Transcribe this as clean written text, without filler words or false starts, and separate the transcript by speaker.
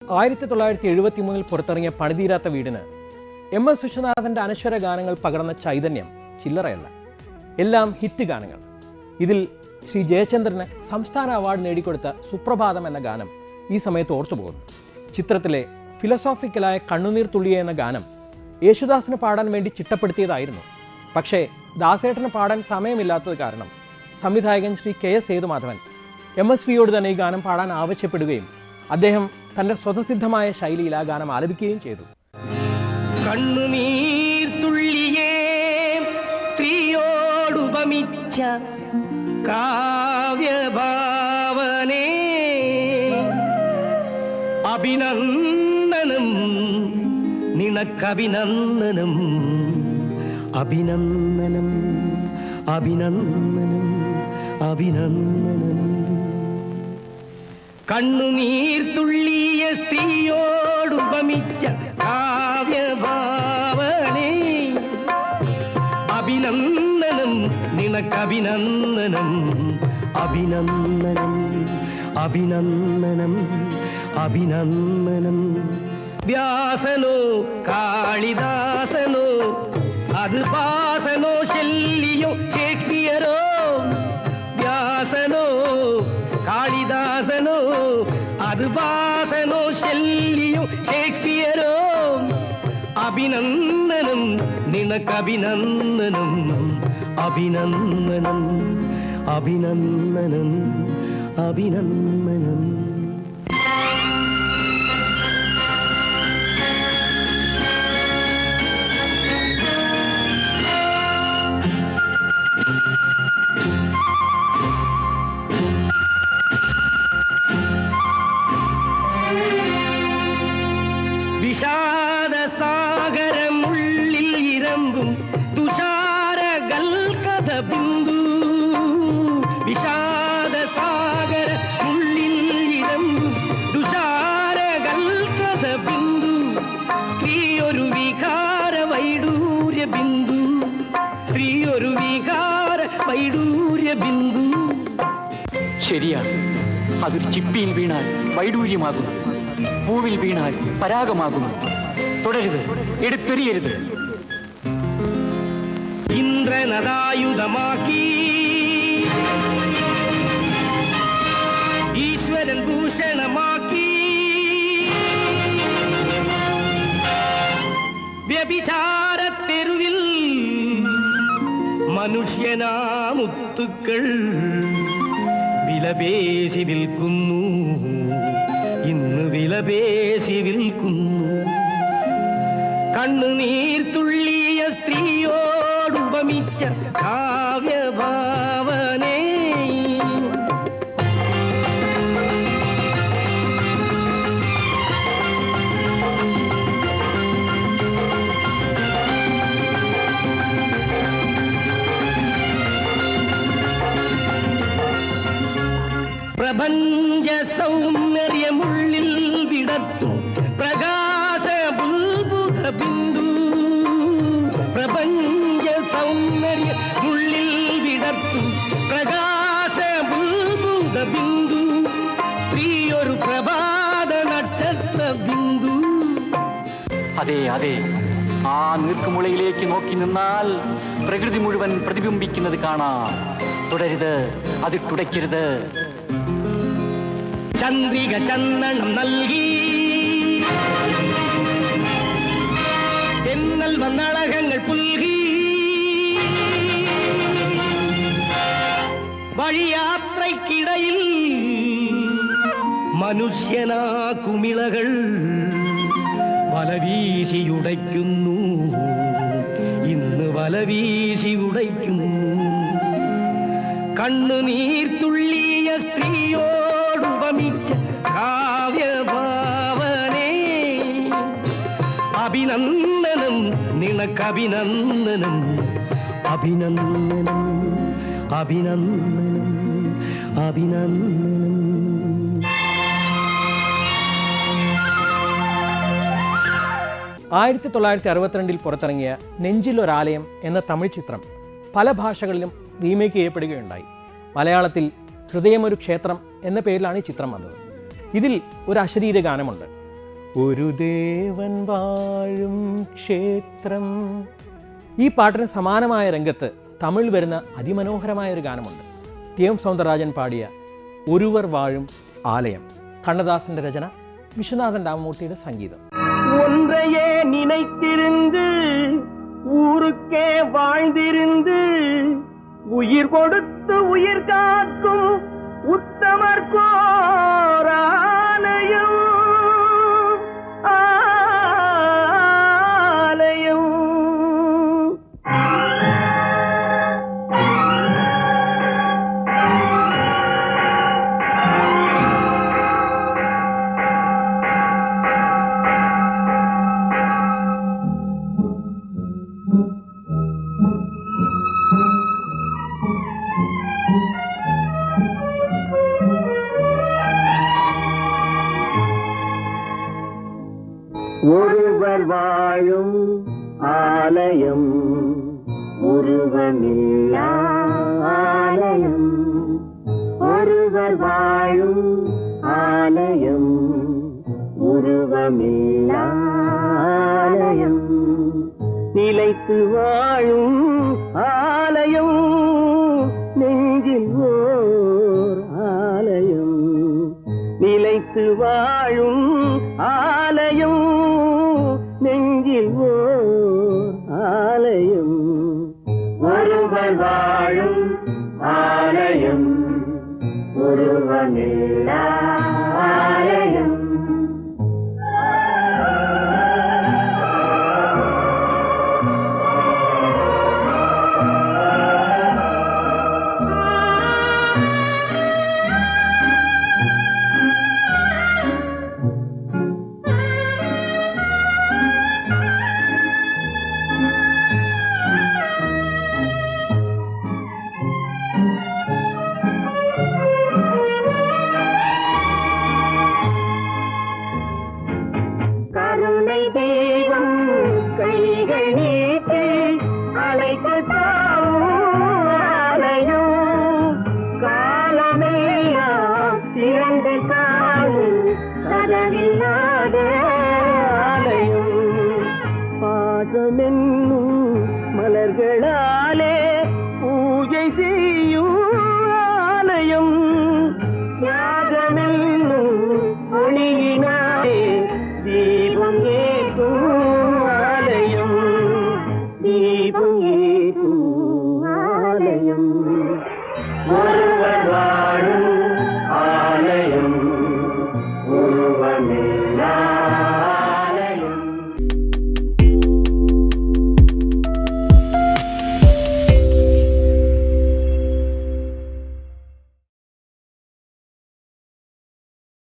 Speaker 1: 1973 പുറത്തിറങ്ങിയ പണിതീരാത്ത വീടിന് എം.എസ്. വിശ്വനാഥൻ്റെ അനശ്വര ഗാനങ്ങൾ പകർന്ന ചൈതന്യം ചില്ലറയല്ല. എല്ലാം ഹിറ്റ് ഗാനങ്ങൾ. ഇതിൽ ശ്രീ ജയചന്ദ്രന് സംസ്ഥാന അവാർഡ് നേടിക്കൊടുത്ത സുപ്രഭാതം എന്ന ഗാനം ഈ സമയത്ത് ഓർത്തുപോകുന്നു. ചിത്രത്തിലെ ഫിലോസോഫിക്കലായ കണ്ണുനീർ തുള്ളിയ എന്ന ഗാനം യേശുദാസിന് പാടാൻ വേണ്ടി ചിട്ടപ്പെടുത്തിയതായിരുന്നു. പക്ഷേ ദാസേട്ടന് പാടാൻ സമയമില്ലാത്തത് കാരണം സംവിധായകൻ ശ്രീ കെ.എസ്. സേതുമാധവൻ എം.എസ്.വിയോട് തന്നെ ഈ ഗാനം പാടാൻ ആവശ്യപ്പെടുകയും അദ്ദേഹം തൻ്റെ സ്വതസിദ്ധമായ ശൈലിയിൽ ആ ഗാനം ആലപിക്കുകയും ചെയ്തു.
Speaker 2: കണ്ണുനീർ തുള്ളിയേ സ്ത്രീയോടുപമിച്ച കാവ്യഭാവനേ, അഭിനന്ദനം നിനക്കഭിനന്ദനം, അഭിനന്ദനം അഭിനന്ദനം അഭിനന്ദനം. കണ്ണുനീർ തുള്ളിയ സ്ത്രീയോടുപമിച്ച കാവ്യഭാവനേ, അഭിനന്ദനം നിനക്കഭിനന്ദനം, അഭിനന്ദനം അഭിനന്ദനം അഭിനന്ദനം. വ്യാസനോ കാളിദാസനോ അത് ഭാസനോ ശല്ലിയോ ഷേക്സ്പിയറോ, വ്യാസനോ കാളിദാസനോ അത് ഭാസനോ ശല്ലിയോ ഷേക്സ്പിയറോ, അഭിനന്ദനം നിനക്കഭിനന്ദനം, അഭിനന്ദനം അഭിനന്ദനം അഭിനന്ദനം. വിഷാദസാഗരമുള്ളിൽ ഇരമ്പും തുഷാരഗൽകഥ ബിന്ദു, വിഷാദസാഗരമുള്ളിൽ ഇരമ്പും തുഷാരഗൽകഥ ബിന്ദു, സ്ത്രീയൊരു വികാര വൈഡൂര്യ ബിന്ദു, സ്ത്രീയൊരു വികാര വൈഡൂര്യ ബിന്ദു.
Speaker 3: ശരിയാണ്, അതൊരു ചിപ്പിയിൽ വീണാൽ വൈഡൂര്യമാകുന്നു, പൂവിൽ വീണാൽ പരാഗമാകുന്നു. തുടരുത്, എടുത്തെറിയരുത്.
Speaker 2: ഇന്ദ്രനദായുധമാക്കി ഈശ്വരൻ ഭൂഷണമാക്കി, വ്യഭിചാരത്തെരുവിൽ മനുഷ്യനാമുത്തുക്കൾ വിലപേശി വിൽക്കുന്നു, ഇന്ന് വിലപേശി വിൽക്കുന്നു. കണ്ണുനീർ തുള്ളിയ സ്ത്രീയോടുപമിച്ച കാവ്യഭാവനേ, പ്രപഞ്ച സൗന്ദര്യമുള്ളിൽ വിടർത്തും പ്രകാശ ബുൽബുധ ബിന്ദു, പ്രപഞ്ച സൗന്ദര്യമുള്ളിൽ വിടർത്തും പ്രകാശ ബുൽബുധ ബിന്ദു, സ്ത്രീയൊരു പ്രഭാത നക്ഷത്ര ബിന്ദു.
Speaker 3: അതെ അതെ, ആ നീർക്കുമുളയിലേക്ക് നോക്കി നിന്നാൽ പ്രകൃതി മുഴുവൻ പ്രതിബിംബിക്കുന്നത് കാണാം. തുടരുത്, അത് തുടയ്ക്കരുത്.
Speaker 2: ചന്ദ്രിക ചന്ദനം നൽകി എന്നൽ വന്നളകങ്ങൾ പുൽകി, വഴിയാത്രയ്ക്കിടയിൽ മനുഷ്യനാ കുമിളകൾ വലവീശി ഉടയ്ക്കുന്നു, ഇന്ന് വലവീശി ഉടയ്ക്കുന്നു. കണ്ണുനീർ തുള്ളിയ സ്ത്രീയോടുപമിച്ച കാവ്യഭാവനേ, അഭിനന്ദനം നിനക്കഭിനന്ദനം, അഭിനന്ദനം അഭിനന്ദനം അഭിനന്ദനം.
Speaker 1: 1962 പുറത്തിറങ്ങിയ നെഞ്ചിലൊരാലയം എന്ന തമിഴ് ചിത്രം പല ഭാഷകളിലും റീമേക്ക് ചെയ്യപ്പെടുകയുണ്ടായി. മലയാളത്തിൽ ഹൃദയമൊരു ക്ഷേത്രം എന്ന പേരിലാണ് ഈ ചിത്രം വന്നത്. ഇതിൽ ഒരു അശരീര ഗാനമുണ്ട്. ഒരു ദേവൻ വാഴും ക്ഷേത്രം. ഈ പാട്ടിന് സമാനമായ രംഗത്ത് തമിഴ് വരുന്ന അതിമനോഹരമായ ഒരു ഗാനമുണ്ട്. ടി.എം. സൗന്ദരരാജൻ പാടിയ ഒരുവർ വാഴും ആലയം. കണ്ണദാസന്റെ രചന, വിശ്വനാഥൻ രാമമൂർത്തിയുടെ സംഗീതം.
Speaker 2: ஒன்றையே நினைத்திருந்து ஊருக்கே வாழ்ந்திருந்து உயிர் கொடுத்து உயிர் காக்கும் உத்தமர் கோராலயம் ஆலயம். ஒருவர் வாழும் ஆலயம், உருவமில்லா ஆலயம். ஒருவர் வாழும் ஆலயம், உருவமில்லா ஆலயம். நிலைத்து வாழும் ஆலயம், நெஞ்சில் ஓர் ஆலயம். நிலைத்து வாழும் ஆலயம், நெஞ்சில் ஓர் ஆலயம். ஒருவர் வாழும் ஆலயம், ஒருவனில்லா ஆலயம். கருணை தெய்வம் கைகள் நீட்டி அழைத்து தாவும் ஆலயம். காலமெல்லாம் திறந்து காணும் கதவில்லாத ஆலயம். பாசமென்னும் மலர்களாலே